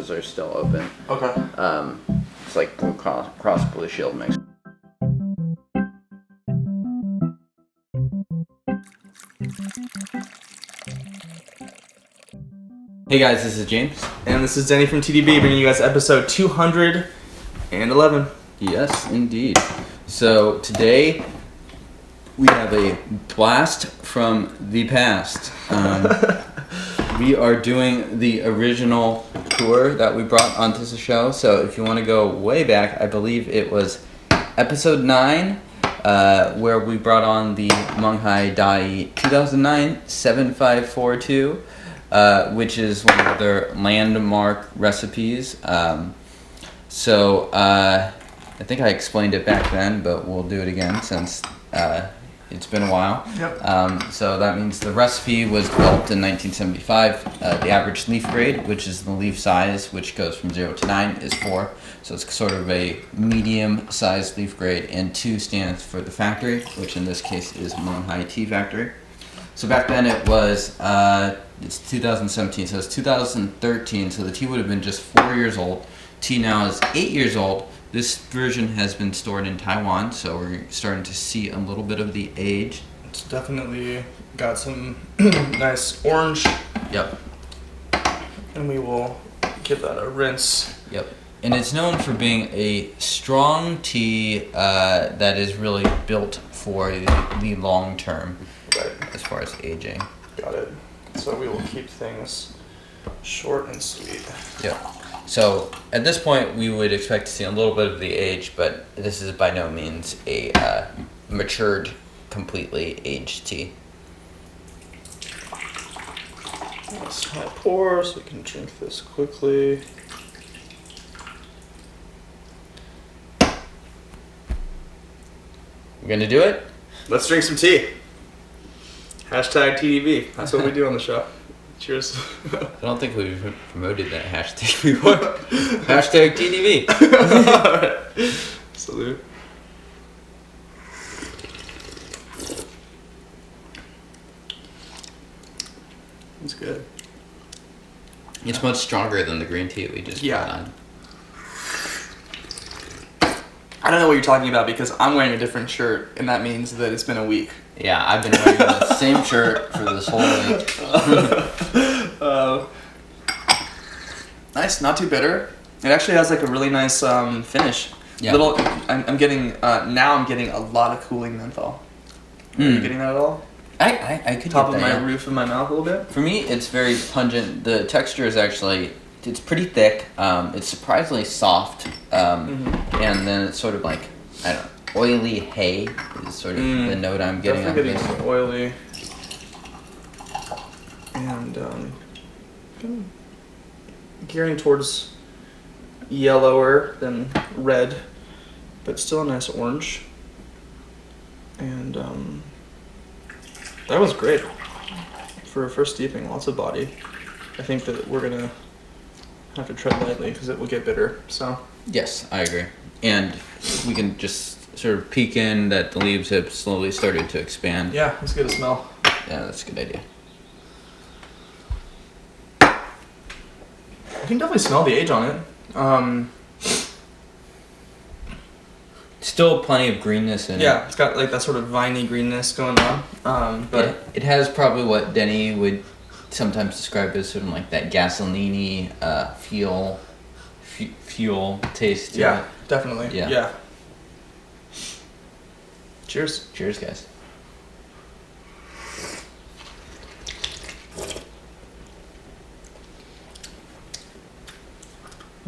houses are still open. Okay. It's like cross Blue Shield mix. Hey guys, this is James. And this is Denny from TeaDB bringing you guys episode 211. Yes, indeed. So today we have a blast from the past. We are doing the original Pu'erh that we brought onto the show. So if you want to go way back, I believe it was episode 9, where we brought on the Menghai Dayi 2009-7542. Which is one of their landmark recipes. I think I explained it back then, but we'll do it again since it's been a while. Yep. So that means the recipe was developed in 1975. The average leaf grade, which is the leaf size, which goes from 0 to 9, is 4. So it's sort of a medium-sized leaf grade, and 2 stands for the factory, which in this case is Menghai Tea Factory. So back then it was, it's 2017, so it's 2013, so the tea would have been just 4 years old. Tea now is 8 years old. This version has been stored in Taiwan, so we're starting to see a little bit of the age. It's definitely got some nice orange. Yep. And we will give that a rinse. Yep. And it's known for being a strong tea that is really built for the long term. Right. As far as aging. Got it. So we will keep things short and sweet. Yeah. So at this point, we would expect to see a little bit of the age, but this is by no means a matured, completely aged tea. Let's high pour so we can drink this quickly. We're gonna do it? Let's drink some tea. Hashtag TeaDB. That's what we do on the show. Cheers. I don't think we've promoted that hashtag before. Hashtag TeaDB. Alright. Salute. It's good. It's much stronger than the green tea we just brought on. I don't know what you're talking about because I'm wearing a different shirt, and that means that it's been a week. Yeah, I've been wearing the same shirt for this whole week. Nice, not too bitter. It actually has like a really nice finish. Yeah. I'm getting now. I'm getting a lot of cooling menthol. Are you getting that at all? I could Top get of that, my roof of my mouth a little bit. For me, it's very pungent. The texture is actually, it's pretty thick. It's surprisingly soft. And then it's sort of like, I don't know, oily hay is sort of the note I'm getting. Definitely getting some oily. And gearing towards yellower than red, but still a nice orange. And that was great for a first steeping. Lots of body. I think that we're gonna have to tread lightly because it will get bitter. So Yes, I agree. And we can just sort of peek in that the leaves have slowly started to expand. yeah, let's get a smell. Yeah, that's a good idea. You can definitely smell the age on it. Still plenty of greenness in it. Yeah, it's got like that sort of viney greenness going on. But it has probably what Denny would sometimes describe as sort of like that gasoline-y fuel taste to yeah, it. definitely. Yeah. Yeah. Cheers. Cheers, guys.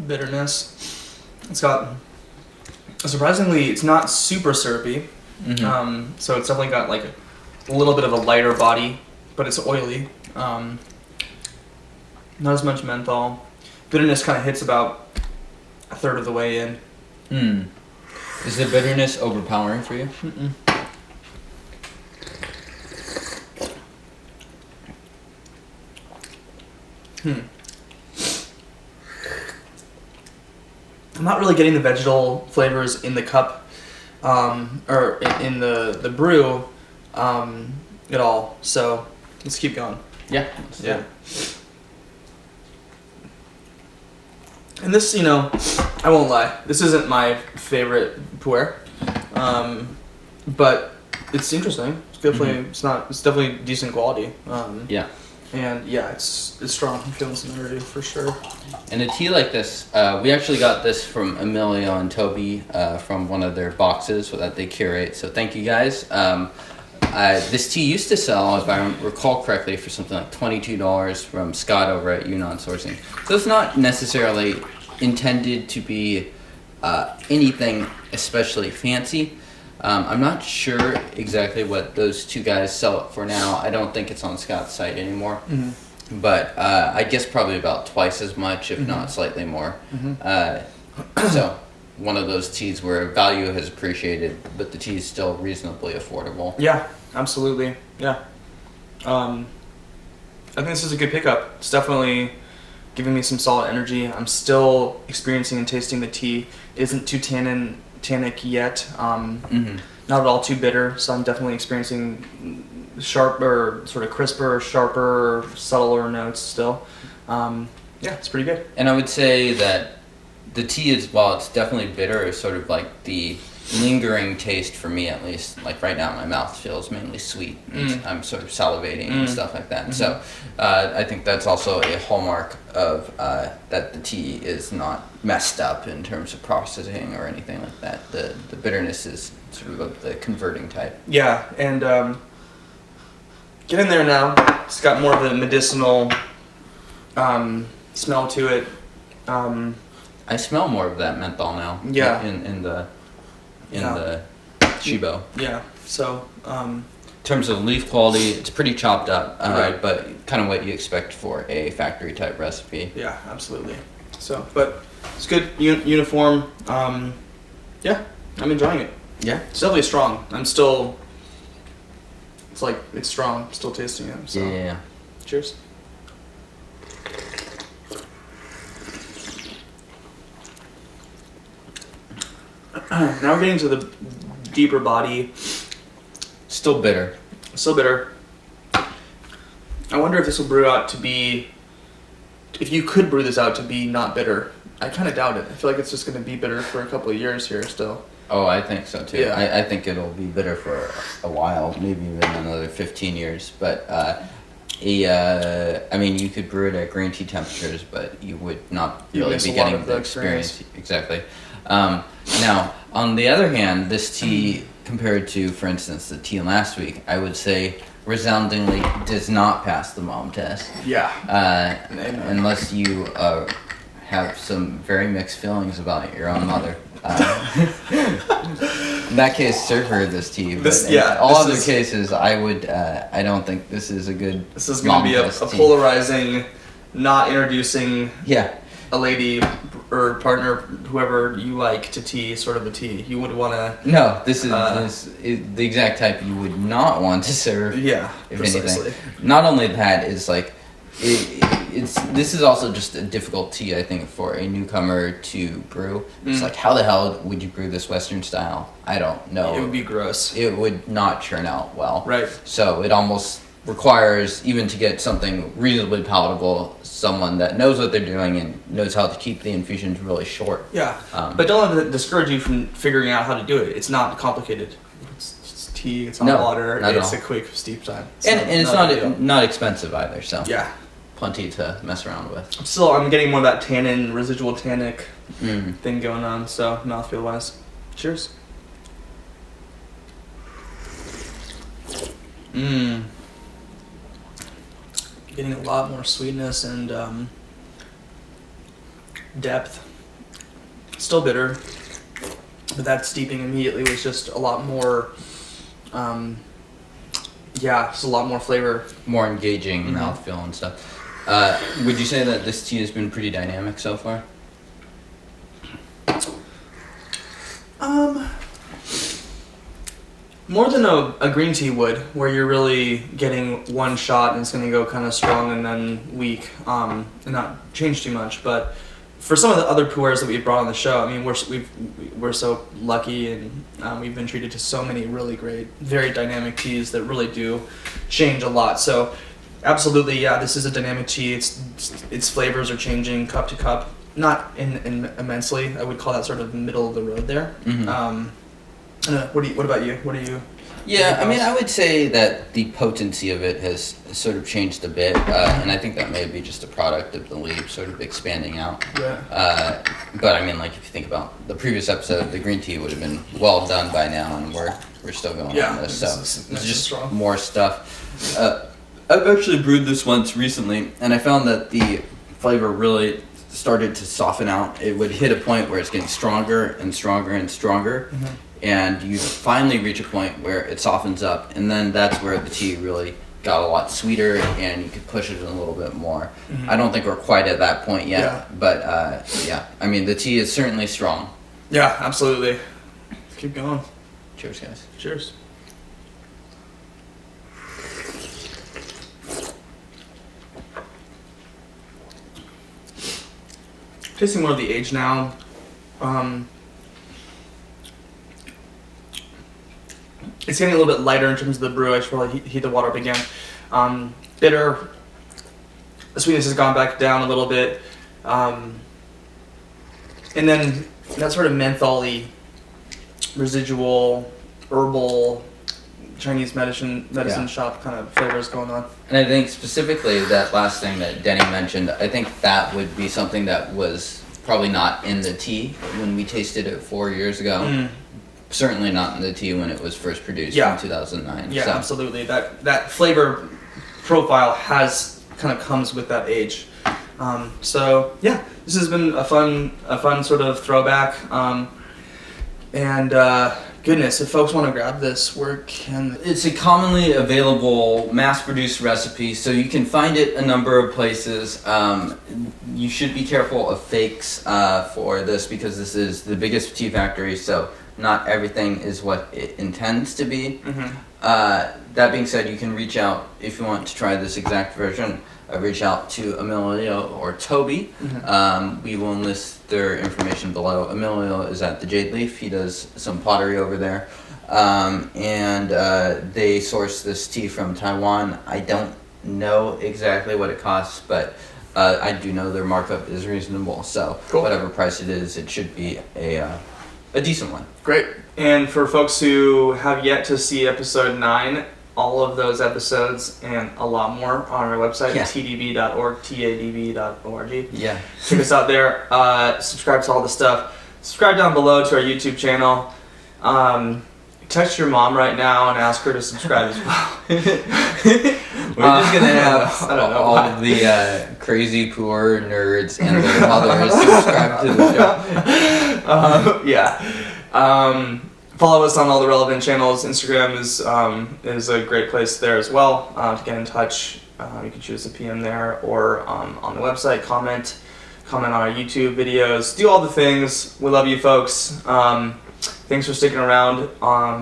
Bitterness. It's got surprisingly, it's not super syrupy. So it's definitely got like a little bit of a lighter body, but it's oily. Not as much menthol. Bitterness kind of hits about a third of the way in. Is the bitterness overpowering for you? Mm-mm. I'm not really getting the vegetal flavors in the cup, or in the brew, at all. So let's keep going. Yeah. Yeah. And this, I won't lie, this isn't my favorite Pu'erh, but it's interesting. It's definitely it's definitely decent quality. Yeah. And yeah, it's strong. I'm feeling some energy for sure. And a tea like this, we actually got this from Emilio and Toby from one of their boxes that they curate. So thank you guys. This tea used to sell, if I recall correctly, for something like $22 from Scott over at Yunnan Sourcing. So it's not necessarily intended to be anything especially fancy. I'm not sure exactly what those two guys sell it for now. I don't think it's on Scott's site anymore. Mm-hmm. But I guess probably about twice as much, if not slightly more. Mm-hmm. So one of those teas where value has appreciated, but the tea is still reasonably affordable. Yeah, absolutely. Yeah. I think this is a good pickup. It's definitely giving me some solid energy. I'm still experiencing and tasting the tea. It isn't too tannic yet. Not at all too bitter, so I'm definitely experiencing sharper, sort of crisper, sharper, subtler notes still. Yeah, it's pretty good. And I would say that the tea is, while it's definitely bitter, is sort of like the lingering taste for me, at least. Like right now my mouth feels mainly sweet. I'm sort of salivating and stuff like that. So I think that's also a hallmark of that the tea is not messed up in terms of processing or anything like that. The bitterness is sort of the converting type. Yeah, and get in there now. It's got more of a medicinal smell to it. I smell more of that menthol now. Yeah. In the Shibo. Yeah. So. In terms of leaf quality, it's pretty chopped up, right. But kind of what you expect for a factory type recipe. Yeah, absolutely. So, but it's good, uniform. Yeah, I'm enjoying it. Yeah. It's definitely strong. It's strong. I'm still tasting it. So. Yeah. Cheers. Now we're getting to the deeper body. Still bitter. Still bitter. I wonder if this will brew out to be... If you could brew this out to be not bitter. I kind of doubt it. I feel like it's just going to be bitter for a couple of years here still. Oh, I think so too. Yeah. I think it'll be bitter for a while, maybe even another 15 years. But I mean, you could brew it at green tea temperatures, but you would not really be getting the experience. Exactly. Now, on the other hand, this tea, compared to, for instance, the tea last week, I would say resoundingly does not pass the mom test. Yeah. Unless you have some very mixed feelings about your own mother. In that case, serve her this tea. But in all other cases, I don't think this is a good. This is going to be a polarizing, not introducing. Yeah. A lady or partner, whoever you like, to tea, sort of a tea. You would want to... No, this is the exact type you would not want to serve. Yeah, if precisely. anything. Not only that, it's like... This is also just a difficult tea, I think, for a newcomer to brew. It's like, how the hell would you brew this Western style? I don't know. It would be gross. It would not churn out well. Right. So it almost requires, even to get something reasonably palatable, someone that knows what they're doing and knows how to keep the infusions really short. Yeah, but don't let it discourage you from figuring out how to do it. It's not complicated. It's tea, it's not water, it's a quick steep time. And it's not expensive either, so yeah, plenty to mess around with. Still, I'm getting more of that tannin, residual tannic thing going on, so mouthfeel wise. Cheers. Getting a lot more sweetness and depth. Still bitter, but that steeping immediately was just a lot more. Just a lot more flavor. More engaging mouthfeel and stuff. Would you say that this tea has been pretty dynamic so far? More than a green tea would, where you're really getting one shot and it's going to go kind of strong and then weak, and not change too much. But for some of the other pu'erhs that we've brought on the show, I mean, we're so lucky, and we've been treated to so many really great, very dynamic teas that really do change a lot. So absolutely, yeah, this is a dynamic tea. Its flavors are changing cup to cup. not immensely. I would call that sort of middle of the road there. Mhm. I don't know, what about you? What do you? Yeah, I mean, I would say that the potency of it has sort of changed a bit, and I think that may be just a product of the leaf sort of expanding out. Yeah. But I mean, like, if you think about the previous episode, the green tea would have been well done by now, and we're still going on this. So it's just strong. more stuff. I've actually brewed this once recently, and I found that the flavor really started to soften out. It would hit a point where it's getting stronger and stronger and stronger. Mm-hmm. And you finally reach a point where it softens up, and then that's where the tea really got a lot sweeter, and you could push it a little bit more. Mm-hmm. I don't think we're quite at that point yet, Yeah. but yeah, I mean, the tea is certainly strong. Yeah, absolutely. Let's keep going. Cheers, guys. Cheers. Tasting more of the age now. It's getting a little bit lighter in terms of the brew. I should probably heat the water up again. Bitter. The sweetness has gone back down a little bit. And then that sort of mentholy, residual, herbal, Chinese medicine Yeah. shop kind of flavors going on. And I think specifically that last thing that Denny mentioned, I think that would be something that was probably not in the tea when we tasted it 4 years ago. Certainly not in the tea when it was first produced Yeah. in 2009. Yeah, so. absolutely. That flavor profile comes with that age. So yeah, this has been a fun sort of throwback. Goodness, if folks want to grab this, where can they? It's a commonly available mass-produced recipe, so you can find it a number of places. You should be careful of fakes for this because this is the biggest tea factory, so not everything is what it intends to be. That being said, you can reach out if you want to try this exact version. Reach out to Emilio or Toby. We will enlist their information below. Emilio is at the Jade Leaf. He does some pottery over there. And they source this tea from Taiwan. I don't know exactly what it costs, but I do know their markup is reasonable. So Cool. whatever price it is, it should be a decent one. Great. And for folks who have yet to see episode 9, all of those episodes and a lot more on our website, Yeah. tdb.org, tadb.org. Yeah. Check us out there. Subscribe to all the stuff. Subscribe down below to our YouTube channel. Text your mom right now and ask her to subscribe as well. We're just gonna have I don't know all why. of the crazy Pu'erh nerds and their mothers subscribe to the show. Yeah. Follow us on all the relevant channels. Instagram is a great place there as well to get in touch. You can shoot us a PM there or on the website. Comment on our YouTube videos. Do all the things. We love you folks. Thanks for sticking around.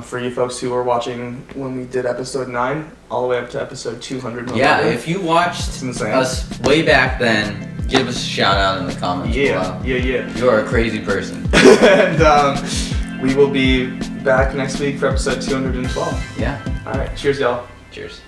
For you folks who were watching when we did episode 9 all the way up to episode 200. Yeah, if you watched It's insane. us way back then, give us a shout out in the comments below. Yeah. You're a crazy person. And we will be back next week for episode 212. Yeah. All right. Cheers, y'all. Cheers.